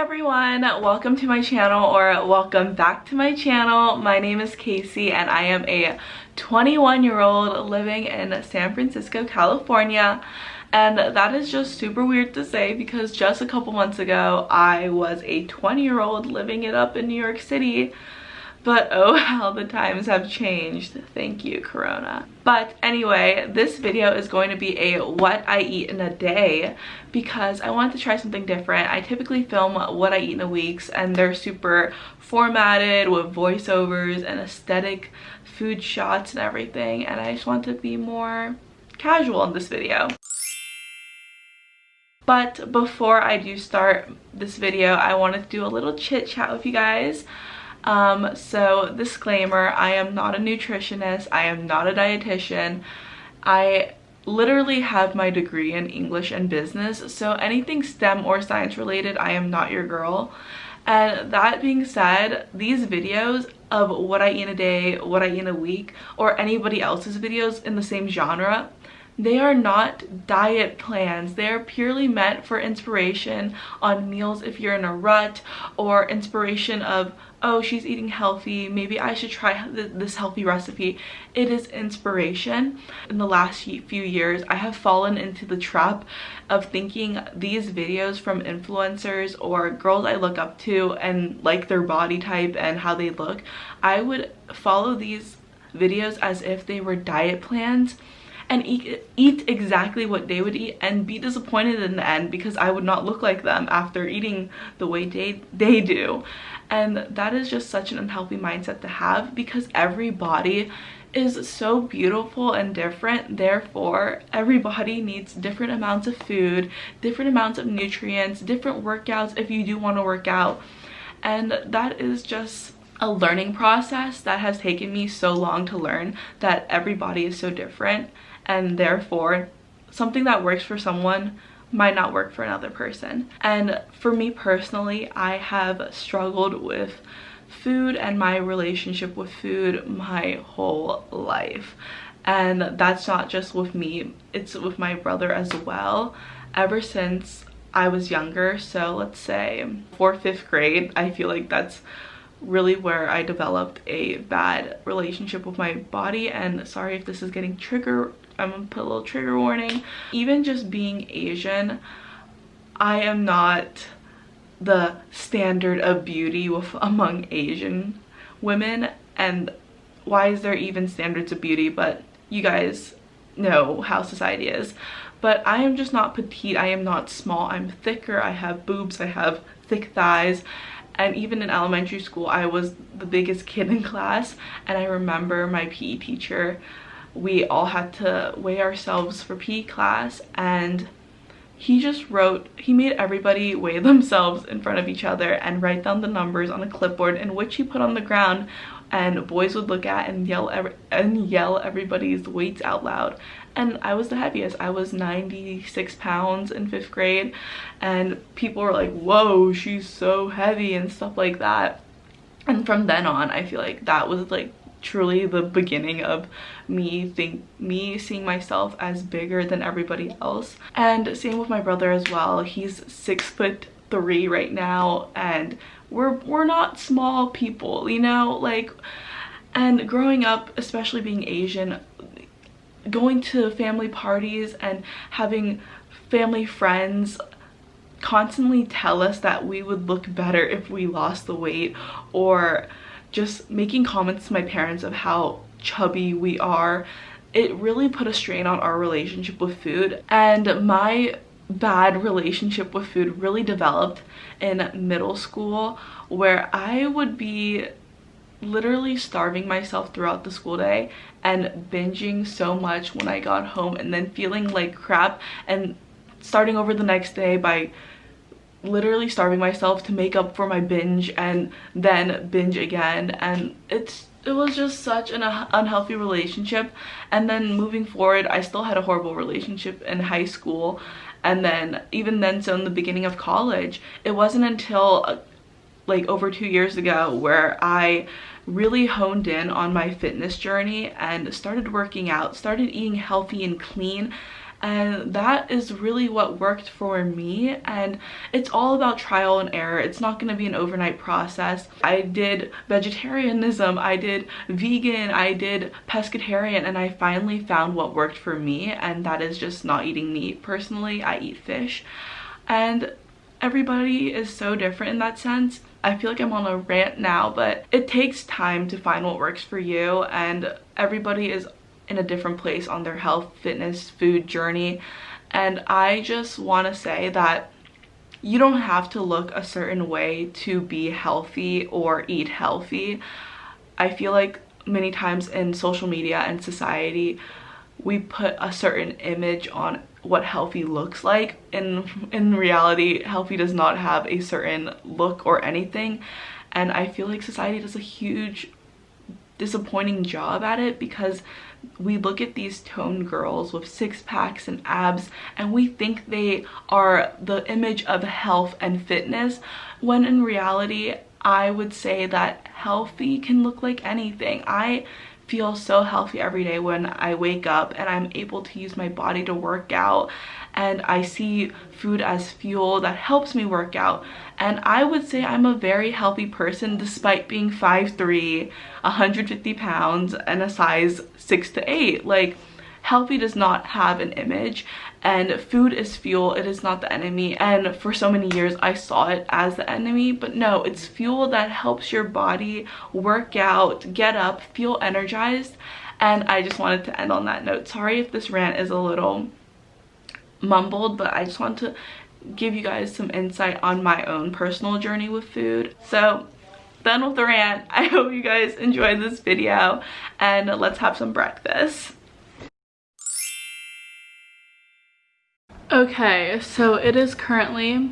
everyone, welcome to my channel, or welcome back to my channel. My name is Casey and I am a 21-year-old living in San Francisco, California. And that is just super weird to say because just a couple months ago I was a 20-year-old living it up in New York City. But oh, how the times have changed. Thank you, Corona. But anyway, this video is going to be a what I eat in a day because I wanted to try something different. I typically film what I eat in a week and they're super formatted with voiceovers and aesthetic food shots and everything. And I just want to be more casual in this video. But before I do start this video, I wanted to do a little chit chat with you guys. So disclaimer, I am not a nutritionist, I am not a dietitian. I literally have my degree in English and business, so anything STEM or science related, I am not your girl. And that being said, these videos of what I eat in a day, what I eat in a week, or anybody else's videos in the same genre, they are not diet plans. They are purely meant for inspiration on meals if you're in a rut, or inspiration of, oh, she's eating healthy, maybe I should try this healthy recipe. It is inspiration. In the last few years, I have fallen into the trap of thinking these videos from influencers or girls I look up to and like their body type and how they look. I would follow these videos as if they were diet plans and eat exactly what they would eat and be disappointed in the end because I would not look like them after eating the way they do. And that is just such an unhealthy mindset to have because every body is so beautiful and different. Therefore, every body needs different amounts of food, different amounts of nutrients, different workouts if you do want to work out. And that is just a learning process that has taken me so long to learn that every body is so different. And therefore, something that works for someone might not work for another person. And for me personally, I have struggled with food and my relationship with food my whole life. And that's not just with me, it's with my brother as well. Ever since I was younger, so let's say 4th, 5th grade, I feel like that's really where I developed a bad relationship with my body. And sorry if this is getting I'm gonna put a little trigger warning. Even just being Asian, I am not the standard of beauty among Asian women. And why is there even standards of beauty? But you guys know how society is. But I am just not petite, I am not small, I'm thicker, I have boobs, I have thick thighs. And even in elementary school, I was the biggest kid in class. And I remember my PE teacher, we all had to weigh ourselves for PE class, and he made everybody weigh themselves in front of each other and write down the numbers on a clipboard, in which he put on the ground, and boys would look at and yell everybody's weights out loud. And I was the heaviest. I was 96 pounds in 5th grade, and people were like, whoa, she's so heavy and stuff like that. And from then on, I feel like that was like truly the beginning of me seeing myself as bigger than everybody else. And same with my brother as well. He's 6'3" right now, and we're not small people, you know, like. And growing up, especially being Asian, going to family parties and having family friends constantly tell us that we would look better if we lost the weight, or just making comments to my parents of how chubby we are, it really put a strain on our relationship with food. And my bad relationship with food really developed in middle school, where I would be literally starving myself throughout the school day and binging so much when I got home, and then feeling like crap and starting over the next day by literally starving myself to make up for my binge and then binge again. And it was just such an unhealthy relationship. And then moving forward, I still had a horrible relationship in high school, and then even then, so in the beginning of college. It wasn't until like over 2 years ago where I really honed in on my fitness journey and started working out, started eating healthy and clean, and that is really what worked for me. And it's all about trial and error. It's not going to be an overnight process. I did vegetarianism, I did vegan, I did pescatarian, and I finally found what worked for me, and that is just not eating meat. Personally, I eat fish, and everybody is so different in that sense. I feel like I'm on a rant now, but it takes time to find what works for you, and everybody is in a different place on their health, fitness, food journey. And I just want to say that you don't have to look a certain way to be healthy or eat healthy. I feel like many times in social media and society, we put a certain image on what healthy looks like. In reality, healthy does not have a certain look or anything. And I feel like society does a huge disappointing job at it, because we look at these toned girls with six packs and abs and we think they are the image of health and fitness, when in reality I would say that healthy can look like anything. I feel so healthy every day when I wake up and I'm able to use my body to work out, and I see food as fuel that helps me work out. And I would say I'm a very healthy person despite being 5'3", 150 pounds, and a size 6 to 8. Like, healthy does not have an image, and food is fuel. It is not the enemy. And for so many years I saw it as the enemy, but no, it's fuel that helps your body work out, get up, feel energized. And I just wanted to end on that note. Sorry if this rant is a little mumbled, but I just want to give you guys some insight on my own personal journey with food. So done with the rant. I hope you guys enjoyed this video, and let's have some breakfast. Okay, so it is currently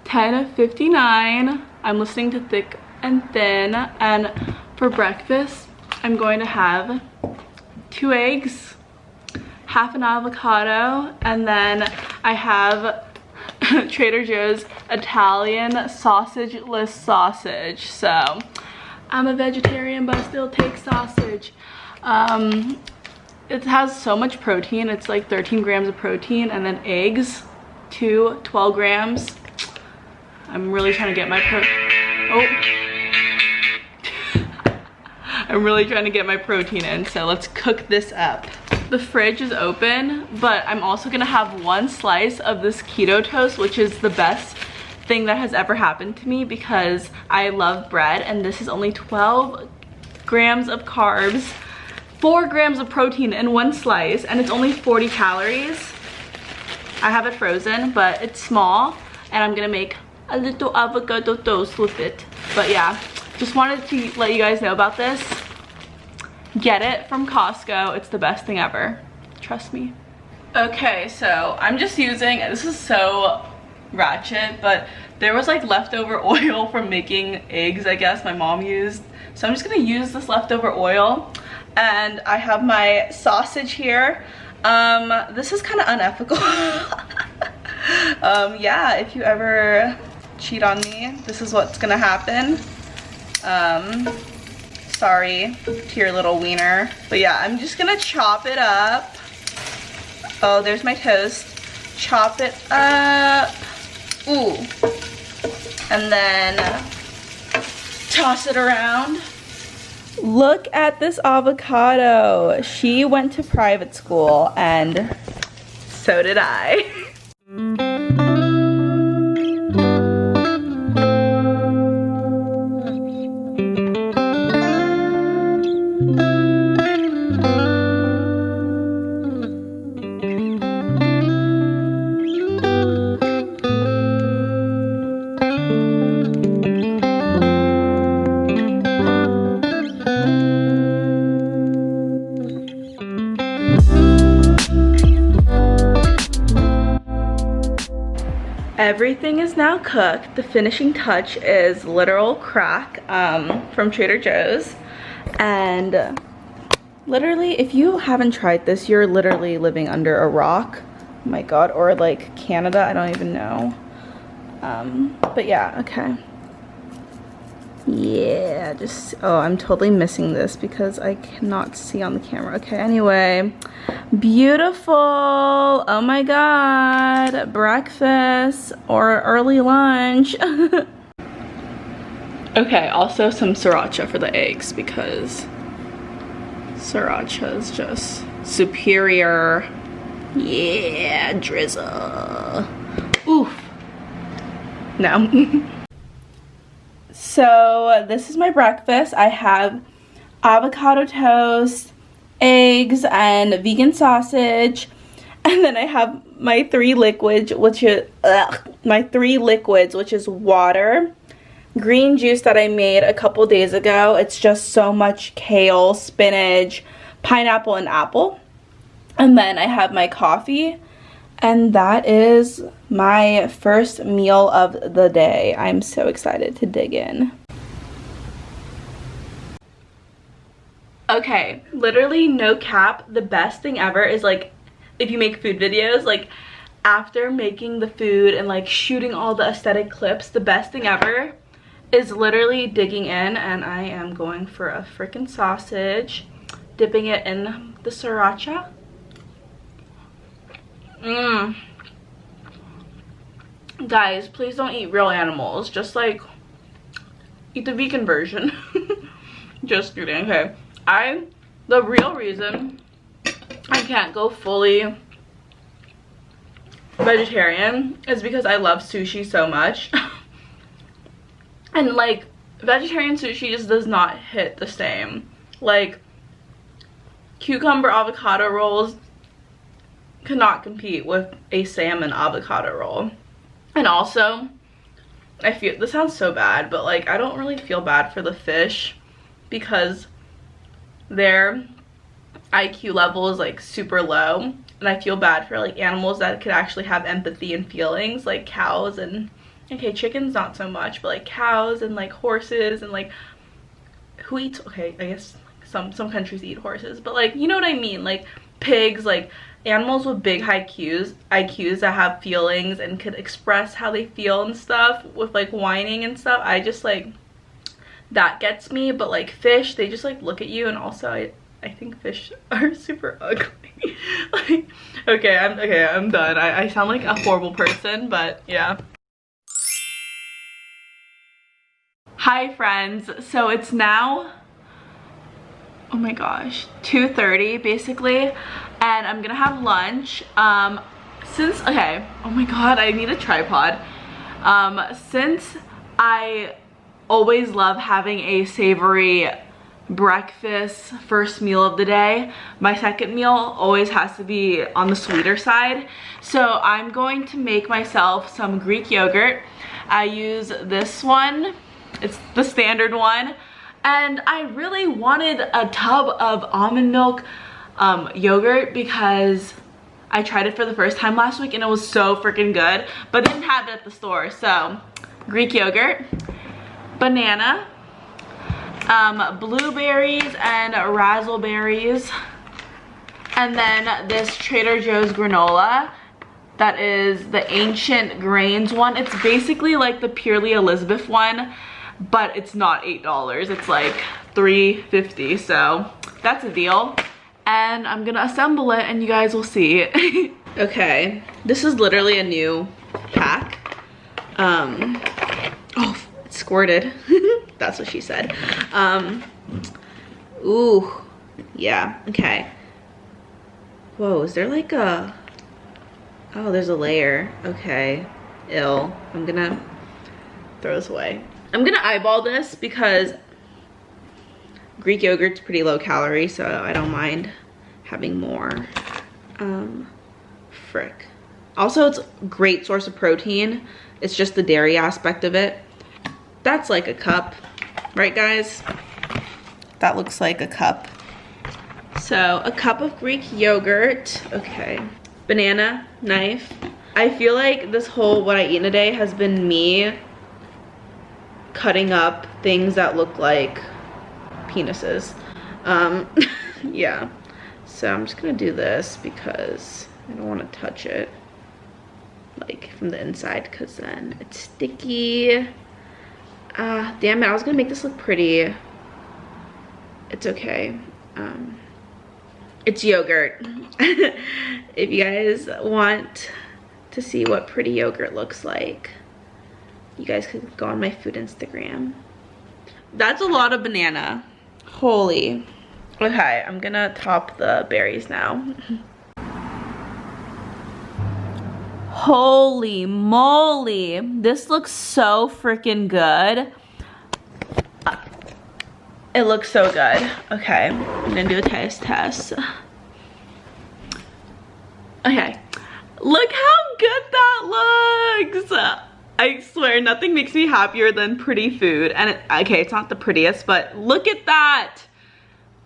10:59. I'm listening to Thick and Thin, and for breakfast I'm going to have 2 eggs, half an avocado, and then I have Trader Joe's Italian sausageless sausage. So I'm a vegetarian, but I still take sausage. It has so much protein. It's like 13 grams of protein, and then eggs, 12 grams. I'm really trying to get my I'm really trying to get my protein in, so let's cook this up. The fridge is open, but I'm also gonna have 1 slice of this keto toast, which is the best thing that has ever happened to me because I love bread, and this is only 12 grams of carbs, 4 grams of protein in 1 slice, and it's only 40 calories. I have it frozen, but it's small, and I'm gonna make a little avocado toast with it. But yeah, just wanted to let you guys know about this. Get it from Costco. It's the best thing ever. Trust me. Okay, so I'm just using, this is so ratchet, but there was like leftover oil from making eggs, I guess my mom used. So I'm just gonna use this leftover oil, and I have my sausage here. This is kind of unethical. Yeah, if you ever cheat on me, this is what's gonna happen. Sorry to your little wiener, but yeah, I'm just gonna chop it up. Oh, there's my toast. Chop it up. Ooh. And then toss it around. Look at this avocado. She went to private school, and so did I. Everything is now cooked. The finishing touch is literal crack from Trader Joe's. And literally, if you haven't tried this, you're literally living under a rock. Oh my god, or like Canada, I don't even know. But yeah, okay. Yeah, just, oh, I'm totally missing this because I cannot see on the camera. Okay, anyway, beautiful. Oh my God, breakfast or early lunch. Okay, also some sriracha for the eggs because sriracha is just superior. Yeah, drizzle. Oof. No. So this is my breakfast. I have avocado toast, eggs, and vegan sausage. And then I have my three liquids, which is water, green juice that I made a couple days ago. It's just so much kale, spinach, pineapple, and apple. And then I have my coffee. And that is my first meal of the day. I'm so excited to dig in. Okay, literally no cap, the best thing ever is like if you make food videos, like after making the food and like shooting all the aesthetic clips, the best thing ever is literally digging in, and I am going for a freaking sausage, dipping it in the sriracha. Guys, please don't eat real animals. Just like eat the vegan version. Just kidding. Okay. The real reason I can't go fully vegetarian is because I love sushi so much. And like vegetarian sushi just does not hit the same. Like cucumber avocado rolls cannot compete with a salmon avocado roll. And also, I feel, this sounds so bad, but like I don't really feel bad for the fish because their IQ level is like super low, and I feel bad for like animals that could actually have empathy and feelings, like cows and, okay, chickens not so much, but like cows and like horses and like who eats, okay, I guess some countries eat horses, but like, you know what I mean, like pigs, like animals with big IQs that have feelings and could express how they feel and stuff with like whining and stuff. I just like, that gets me. But like fish, they just like look at you, and also I think fish are super ugly. Like, okay, I'm done. I sound like a horrible person, but yeah. Hi friends, so it's now, oh my gosh, 2:30 basically, and I'm gonna have lunch. Okay, oh my god, I need a tripod. Since I always love having a savory breakfast first meal of the day, my second meal always has to be on the sweeter side. So I'm going to make myself some Greek yogurt. I use this one, it's the standard one. And I really wanted a tub of almond milk yogurt because I tried it for the first time last week and it was so freaking good, but didn't have it at the store. So Greek yogurt, banana, blueberries and raspberries, and then this Trader Joe's granola that is the ancient grains one. It's basically like the Purely Elizabeth one, but it's not $8, it's like $3.50, so that's a deal. And I'm gonna assemble it and you guys will see. Okay, this is literally a new pack. Oh, it squirted. That's what she said. Ooh, yeah, okay. Whoa, is there like a, oh, there's a layer. Okay, ill. I'm gonna throw this away. I'm gonna eyeball this because Greek yogurt's pretty low calorie, so I don't mind having more. Frick. Also, it's a great source of protein. It's just the dairy aspect of it. That's like a cup, right guys? That looks like a cup. So a cup of Greek yogurt. Okay. Banana, knife. I feel like this whole what I eat in a day has been me cutting up things that look like penises. Yeah, so I'm just gonna do this because I don't want to touch it like from the inside because then it's sticky. Damn it, I was gonna make this look pretty. It's okay. It's yogurt. If you guys want to see what pretty yogurt looks like, you guys could go on my food Instagram. That's a lot of banana. Holy. Okay, I'm gonna top the berries now. Holy moly, this looks so freaking good. It looks so good. Okay, I'm gonna do a taste test. Okay, look how good that looks. I swear nothing makes me happier than pretty food. And okay, it's not the prettiest, but look at that.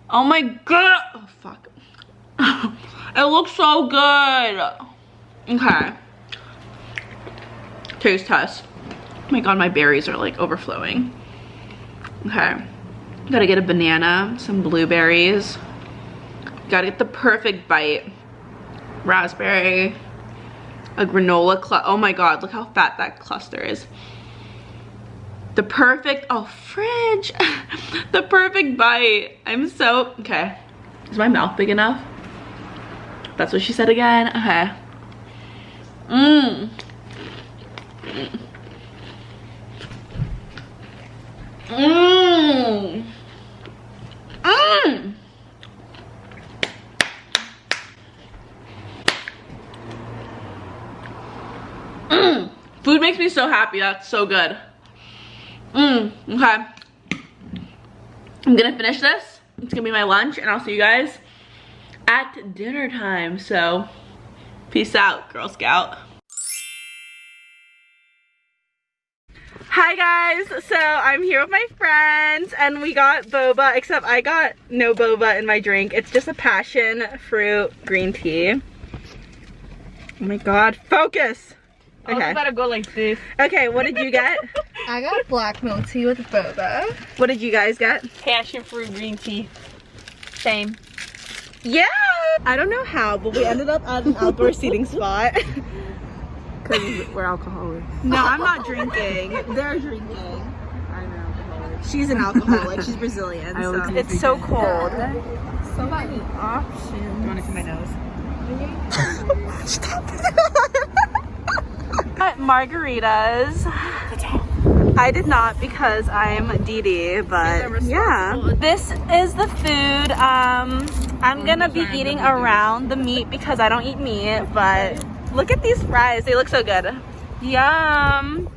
Oh my god. Oh fuck. It looks so good. Okay. Taste test. Oh my god, my berries are like overflowing. Okay. Gotta get a banana, some blueberries. Gotta get the perfect bite. Raspberry. A granola cluster. Oh my god, look how fat that cluster is. The perfect, oh fridge. The perfect bite. I'm so, okay. Is my mouth big enough? That's what she said again. Okay. Mmm. Mmm. Mmm. Mmm. Food makes me so happy. That's so good. Mmm. Okay. I'm gonna finish this. It's gonna be my lunch, and I'll see you guys at dinner time. So, peace out, Girl Scout. Hi guys, so I'm here with my friends and we got boba, except I got no boba in my drink. It's just a passion fruit green tea. Oh my god, focus! Okay. I gotta go like this. Okay, what did you get? I got black milk tea with boba. What did you guys get? Passion fruit green tea. Same. Yeah! I don't know how, but we ended up at an outdoor seating spot. Because we're alcoholics. No, I'm not drinking. They're drinking. I'm an alcoholic. She's an alcoholic. She's Brazilian. So. It's so cold. So many options. You want to see my nose? Stop. Margaritas. I did not because I'm Dee, but yeah. This is the food. I'm gonna be eating around the meat because I don't eat meat, but look at these fries. They look so good. Yum.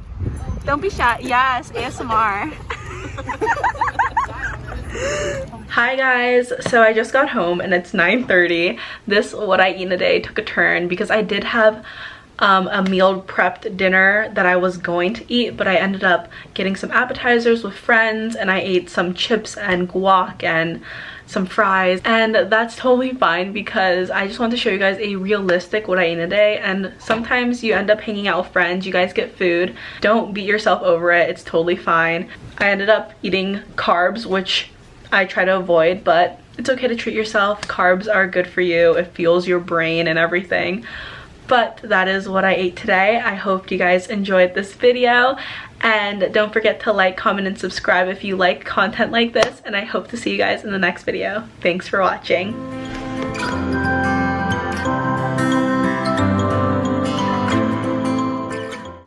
Don't be shy. Yes, ASMR. Hi guys, so I just got home and it's 9:30. This what I eat in a day took a turn because I did have a meal prepped dinner that I was going to eat, but I ended up getting some appetizers with friends and I ate some chips and guac and some fries, and that's totally fine because I just want to show you guys a realistic what I eat in a day. And sometimes you end up hanging out with friends, you guys get food, don't beat yourself over it, it's totally fine. I ended up eating carbs, which I try to avoid, but it's okay to treat yourself. Carbs are good for you, it fuels your brain and everything. But that is what I ate today. I hope you guys enjoyed this video, and don't forget to like, comment, and subscribe if you like content like this, and I hope to see you guys in the next video. Thanks for watching.